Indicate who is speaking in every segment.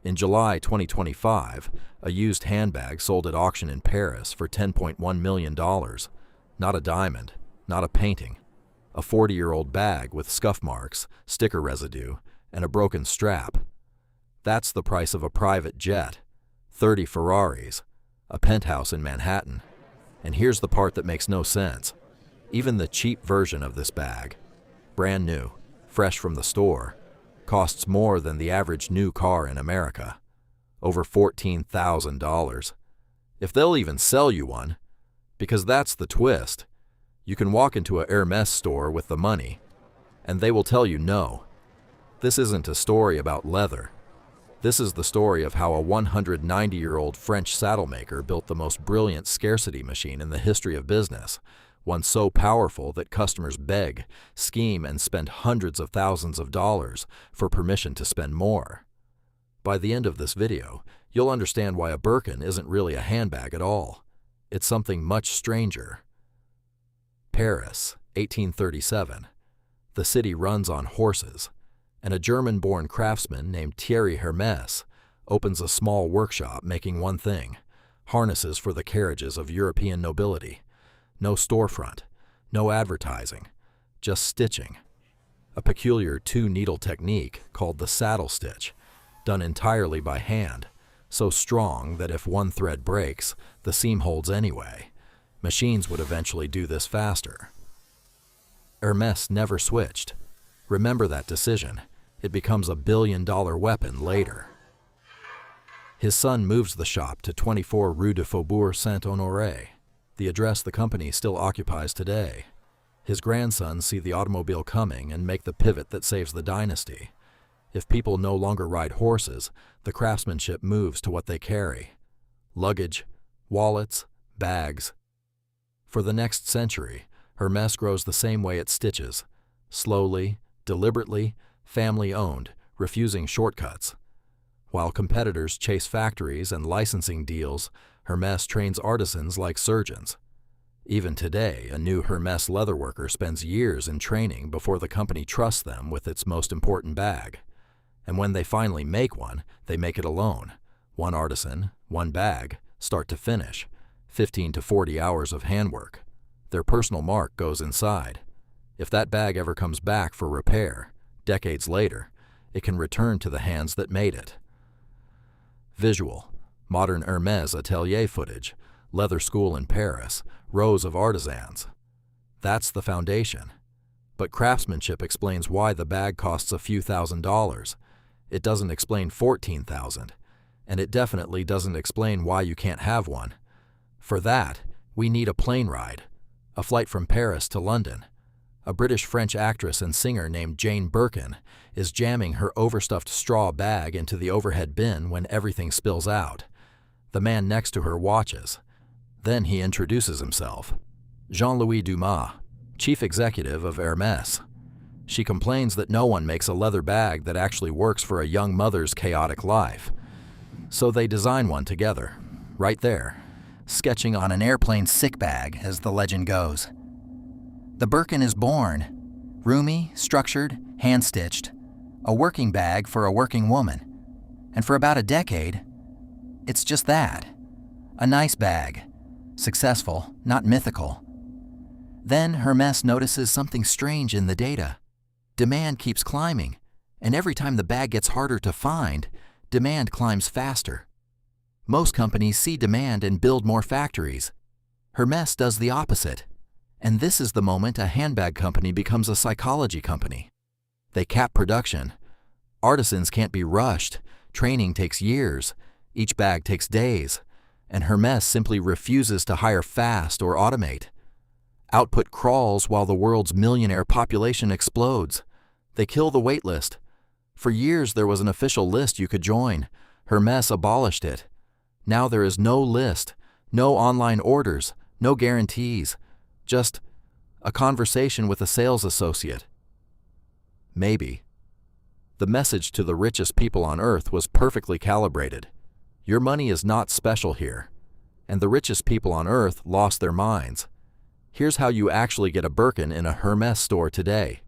Speaker 1: In July 2025, a used handbag sold at auction in Paris for $10.1 million. Not a diamond, not a painting. A 40-year-old bag with scuff marks, sticker residue, and a broken strap. That's the price of a private jet, 30 Ferraris, a penthouse in Manhattan. And here's the part that makes no sense. Even the cheap version of this bag, brand new, fresh from the store, costs more than the average new car in America. Over $14,000. If they'll even sell you one, because that's the twist. You can walk into a Hermès store with the money, and they will tell you no. This isn't a story about leather. This is the story of how a 190-year-old French saddlemaker built the most brilliant scarcity machine in the history of business, one so powerful that customers beg, scheme, and spend hundreds of thousands of dollars for permission to spend more. By the end of this video, you'll understand why a Birkin isn't really a handbag at all. It's something much stranger. Paris, 1837. The city runs on horses, and a German-born craftsman named Thierry Hermès opens a small workshop making one thing: harnesses for the carriages of European nobility. No storefront, no advertising, just stitching. A peculiar two-needle technique called the saddle stitch, done entirely by hand, so strong that if one thread breaks, the seam holds anyway. Machines would eventually do this faster. Hermès never switched. Remember that decision. It becomes a billion-dollar weapon later. His son moves the shop to 24 Rue de Faubourg Saint-Honoré, the address the company still occupies today. His grandsons see the automobile coming and make the pivot that saves the dynasty. If people no longer ride horses, the craftsmanship moves to what they carry: luggage, wallets, bags. For the next century, Hermès grows the same way it stitches: slowly, deliberately, family-owned, refusing shortcuts. While competitors chase factories and licensing deals, Hermès trains artisans like surgeons. Even today, a new Hermès leatherworker spends years in training before the company trusts them with its most important bag. And when they finally make one, they make it alone. One artisan, one bag, start to finish, 15 to 40 hours of handwork. Their personal mark goes inside. If that bag ever comes back for repair, decades later, it can return to the hands that made it. Visual: modern Hermès atelier footage, leather school in Paris, rows of artisans. That's the foundation. But craftsmanship explains why the bag costs a few $1,000s. It doesn't explain $14,000, and it definitely doesn't explain why you can't have one. For that, we need a plane ride, a flight from Paris to London. A British-French actress and singer named Jane Birkin is jamming her overstuffed straw bag into the overhead bin when everything spills out. The man next to her watches. Then he introduces himself. Jean-Louis Dumas, chief executive of Hermès. She complains that no one makes a leather bag that actually works for a young mother's chaotic life. So they design one together, right there, sketching on an airplane sick bag, as the legend goes. The Birkin is born, roomy, structured, hand-stitched, a working bag for a working woman. And for about a decade, it's just that, a nice bag, successful, not mythical. Then Hermès notices something strange in the data. Demand keeps climbing, and every time the bag gets harder to find, demand climbs faster. Most companies see demand and build more factories. Hermès does the opposite. And this is the moment a handbag company becomes a psychology company. They cap production. Artisans can't be rushed. Training takes years. Each bag takes days. And Hermès simply refuses to hire fast or automate. Output crawls while the world's millionaire population explodes. They kill the wait list. For years there was an official list you could join. Hermès abolished it. Now there is no list, no online orders, no guarantees. Just a conversation with a sales associate. Maybe. The message to the richest people on earth was perfectly calibrated. Your money is not special here. And the richest people on earth lost their minds. Here's how you actually get a Birkin in a Hermès store today.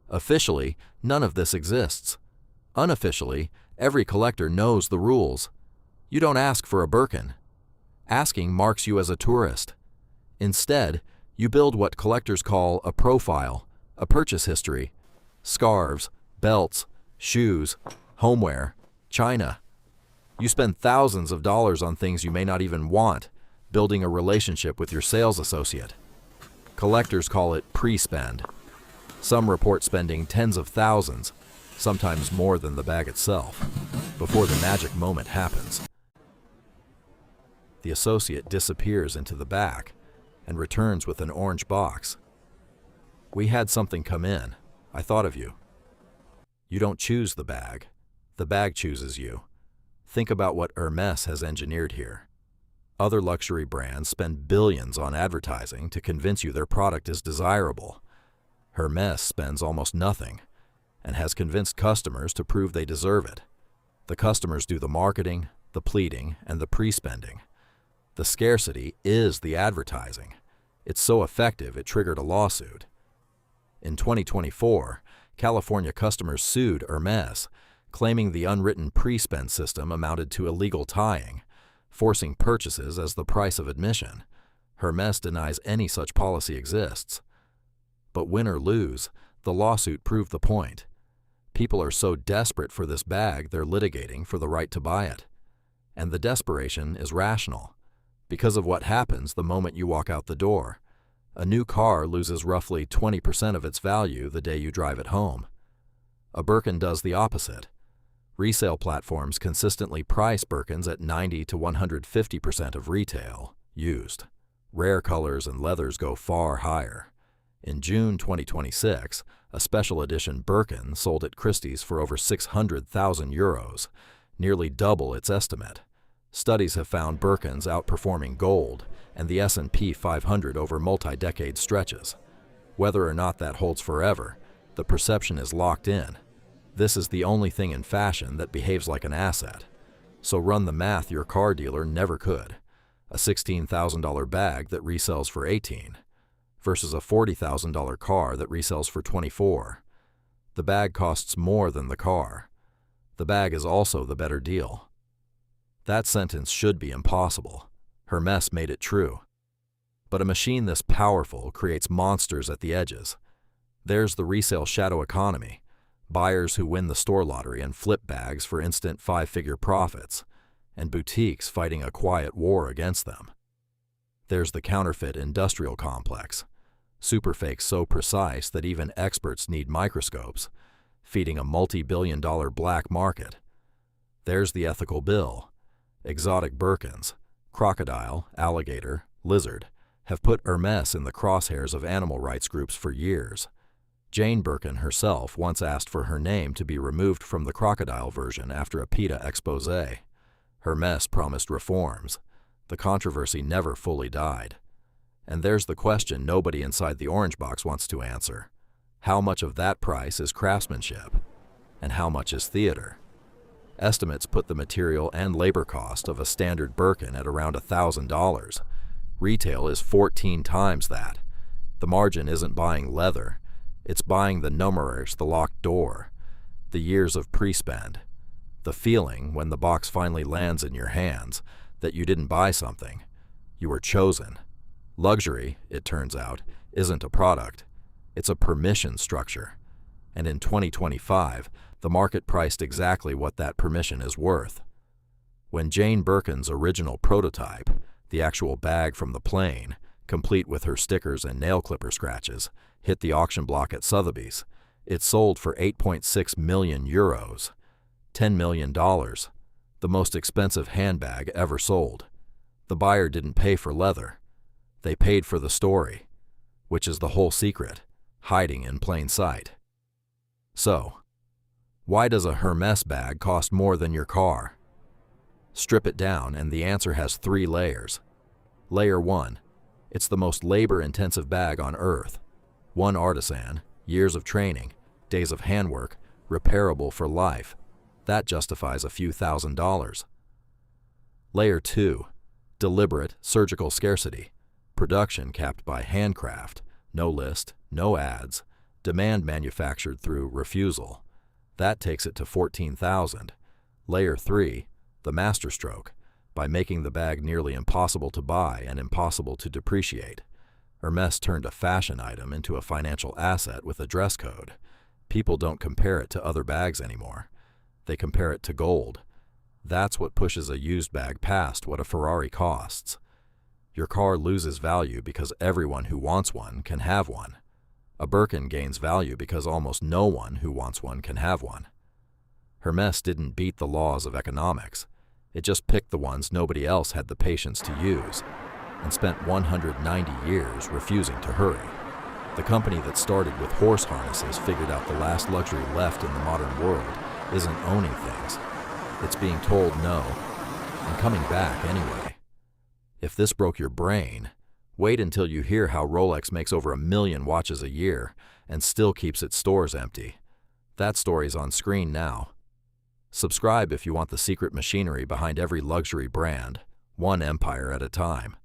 Speaker 1: Officially, none of this exists. Unofficially, Every collector knows the rules. You don't ask for a Birkin. Asking marks you as a tourist. Instead, you build what collectors call a profile, a purchase history. Scarves, belts, shoes, homeware, china. You spend thousands of dollars on things you may not even want, building a relationship with your sales associate. Collectors call it pre-spend. Some report spending tens of thousands, sometimes more than the bag itself, before the magic moment happens. The associate disappears into the back and returns with an orange box. "We had something come in. I thought of you." You don't choose the bag chooses you. Think about what Hermès has engineered here. Other luxury brands spend billions on advertising to convince you their product is desirable. Hermès spends almost nothing and has convinced customers to prove they deserve it. The customers do the marketing, the pleading, and the pre-spending. The scarcity is the advertising. It's so effective it triggered a lawsuit. In 2024, California customers sued Hermès, claiming the unwritten pre-spend system amounted to illegal tying, forcing purchases as the price of admission. Hermès denies any such policy exists. But win or lose, the lawsuit proved the point. People are so desperate for this bag they're litigating for the right to buy it. And the desperation is rational, because of what happens the moment you walk out the door. A new car loses roughly 20% of its value the day you drive it home. A Birkin does the opposite. Resale platforms consistently price Birkins at 90 to 150% of retail, used. Rare colors and leathers go far higher. In June 2026, a special edition Birkin sold at Christie's for over €600,000, nearly double its estimate. Studies have found Birkins outperforming gold and the S&P 500 over multi-decade stretches. Whether or not that holds forever, the perception is locked in. This is the only thing in fashion that behaves like an asset. So run the math your car dealer never could. A $16,000 bag that resells for $18,000 versus a $40,000 car that resells for $24,000. The bag costs more than the car. The bag is also the better deal. That sentence should be impossible. Hermès made it true. But a machine this powerful creates monsters at the edges. There's the resale shadow economy. Buyers who win the store lottery and flip bags for instant five-figure profits, and boutiques fighting a quiet war against them. There's the counterfeit industrial complex. Superfakes so precise that even experts need microscopes, feeding a multi-billion-dollar black market. There's the ethical bill. Exotic Birkins, crocodile, alligator, lizard, have put Hermès in the crosshairs of animal rights groups for years. Jane Birkin herself once asked for her name to be removed from the crocodile version after a PETA expose. Hermès promised reforms. The controversy never fully died. And there's the question nobody inside the orange box wants to answer. How much of that price is craftsmanship? And how much is theater? Estimates put the material and labor cost of a standard Birkin at around $1,000. Retail is 14 times that. The margin isn't buying leather. It's buying the numerous, the locked door, the years of pre-spend, the feeling when the box finally lands in your hands that you didn't buy something, you were chosen. Luxury, it turns out, isn't a product. It's a permission structure. And in 2025, the market priced exactly what that permission is worth. When Jane Birkin's original prototype, the actual bag from the plane, complete with her stickers and nail clipper scratches, hit the auction block at Sotheby's, it sold for €8.6 million, $10 million, the most expensive handbag ever sold. The buyer didn't pay for leather. They paid for the story, which is the whole secret, hiding in plain sight. So, why does a Hermès bag cost more than your car? Strip it down and the answer has 3 layers. Layer 1. It's the most labor-intensive bag on earth. One artisan, years of training, days of handwork, repairable for life. That justifies a few $1,000s. Layer 2. Deliberate, surgical scarcity. Production capped by handcraft, no list, no ads, demand manufactured through refusal. That takes it to $14,000. Layer 3, the masterstroke, by making the bag nearly impossible to buy and impossible to depreciate. Hermès turned a fashion item into a financial asset with a dress code. People don't compare it to other bags anymore. They compare it to gold. That's what pushes a used bag past what a Ferrari costs. Your car loses value because everyone who wants one can have one. A Birkin gains value because almost no one who wants one can have one. Hermès didn't beat the laws of economics. It just picked the ones nobody else had the patience to use, and spent 190 years refusing to hurry. The company that started with horse harnesses figured out the last luxury left in the modern world isn't owning things. It's being told no, and coming back anyway. If this broke your brain, wait until you hear how Rolex makes over 1 million watches a year and still keeps its stores empty. That story's on screen now. Subscribe if you want the secret machinery behind every luxury brand, one empire at a time.